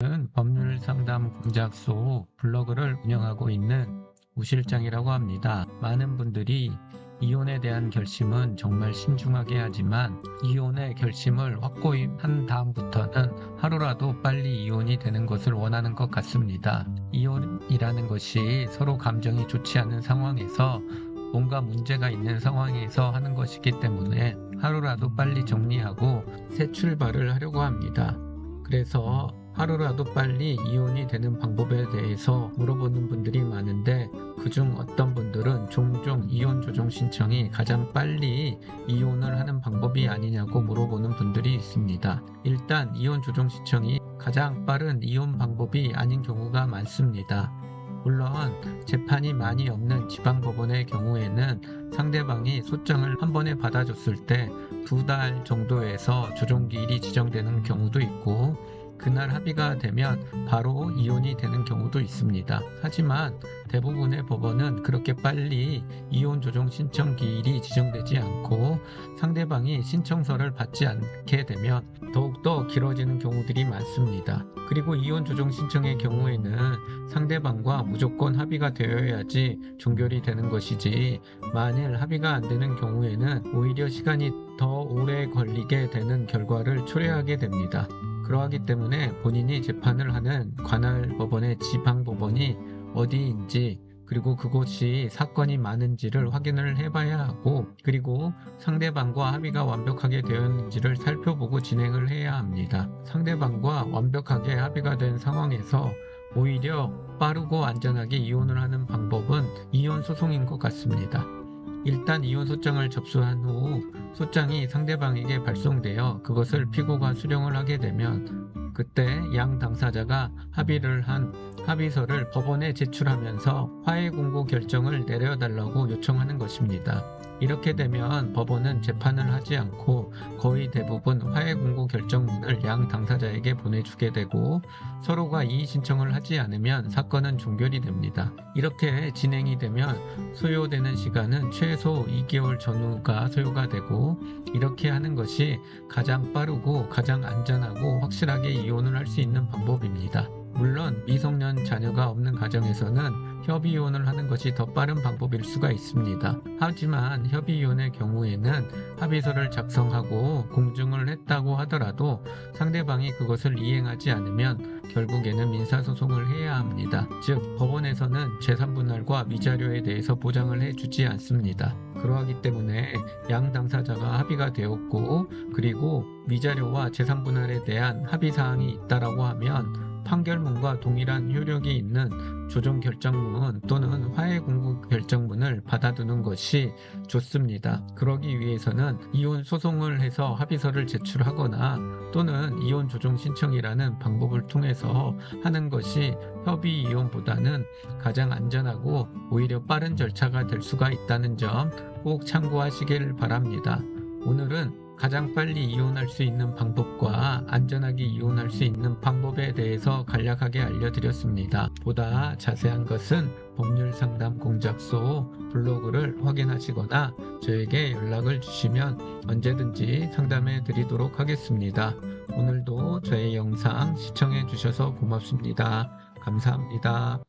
저는 법률 상담 공작소 블로그를 운영하고 있는 우 실장이라고 합니다. 많은 분들이 이혼에 대한 결심은 정말 신중하게 하지만 이혼의 결심을 확고히 한 다음부터는 하루라도 빨리 이혼이 되는 것을 원하는 것 같습니다. 이혼이라는 것이 서로 감정이 좋지 않은 상황에서 뭔가 문제가 있는 상황에서 하는 것이기 때문에 하루라도 빨리 정리하고 새 출발을 하려고 합니다. 그래서 하루라도 빨리 이혼이 되는 방법에 대해서 물어보는 분들이 많은데 그중 어떤 분들은 종종 이혼 조정 신청이 가장 빨리 이혼을 하는 방법이 아니냐고 물어보는 분들이 있습니다. 일단 이혼 조정 신청이 가장 빠른 이혼 방법이 아닌 경우가 많습니다. 물론 재판이 많이 없는 지방법원의 경우에는 상대방이 소장을 한 번에 받아줬을 때 2달 정도에서 조정기일이 지정되는 경우도 있고 그날 합의가 되면 바로 이혼이 되는 경우도 있습니다. 하지만 대부분의 법원은 그렇게 빨리 이혼 조정 신청 기일이 지정되지 않고 상대방이 신청서를 받지 않게 되면 더욱더 길어지는 경우들이 많습니다. 그리고 이혼 조정 신청의 경우에는 상대방과 무조건 합의가 되어야지 종결이 되는 것이지 만일 합의가 안 되는 경우에는 오히려 시간이 더 오래 걸리게 되는 결과를 초래하게 됩니다. 그러하기 때문에 본인이 재판을 하는 관할 법원의 지방 법원이 어디인지 그리고 그곳이 사건이 많은지를 확인을 해봐야 하고 그리고 상대방과 합의가 완벽하게 되었는지를 살펴보고 진행을 해야 합니다. 상대방과 완벽하게 합의가 된 상황에서 오히려 빠르고 안전하게 이혼을 하는 방법은 이혼 소송인 것 같습니다. 일단 이혼 소장을 접수한 후 소장이 상대방에게 발송되어 그것을 피고가 수령을 하게 되면 그때 양 당사자가 합의를 한 합의서를 법원에 제출하면서 화해 공고 결정을 내려달라고 요청하는 것입니다. 이렇게 되면 법원은 재판을 하지 않고 거의 대부분 화해 공고 결정문을 양 당사자에게 보내주게 되고 서로가 이의 신청을 하지 않으면 사건은 종결이 됩니다. 이렇게 진행이 되면 소요되는 시간은 최소 2개월 전후가 소요가 되고 이렇게 하는 것이 가장 빠르고 가장 안전하고 확실하게 이혼을 할 수 있는 방법입니다. 물론 미성년 자녀가 없는 가정에서는 협의이혼을 하는 것이 더 빠른 방법일 수가 있습니다. 하지만 협의이혼의 경우에는 합의서를 작성하고 공증을 했다고 하더라도 상대방이 그것을 이행하지 않으면 결국에는 민사소송을 해야 합니다. 즉 법원에서는 재산분할과 위자료에 대해서 보장을 해주지 않습니다. 그러하기 때문에 양 당사자가 합의가 되었고 그리고 위자료와 재산분할에 대한 합의사항이 있다라고 하면 판결문과 동일한 효력이 있는 조정결정문 또는 화해공고결정문을 받아두는 것이 좋습니다. 그러기 위해서는 이혼 소송을 해서 합의서를 제출하거나 또는 이혼 조정 신청이라는 방법을 통해서 하는 것이 협의 이혼보다는 가장 안전하고 오히려 빠른 절차가 될 수가 있다는 점 꼭 참고하시길 바랍니다. 오늘은 가장 빨리 이혼할 수 있는 방법과 안전하게 이혼할 수 있는 방법에 대해서 간략하게 알려드렸습니다. 보다 자세한 것은 법률상담 공작소 블로그를 확인하시거나 저에게 연락을 주시면 언제든지 상담해 드리도록 하겠습니다. 오늘도 저의 영상 시청해 주셔서 고맙습니다. 감사합니다.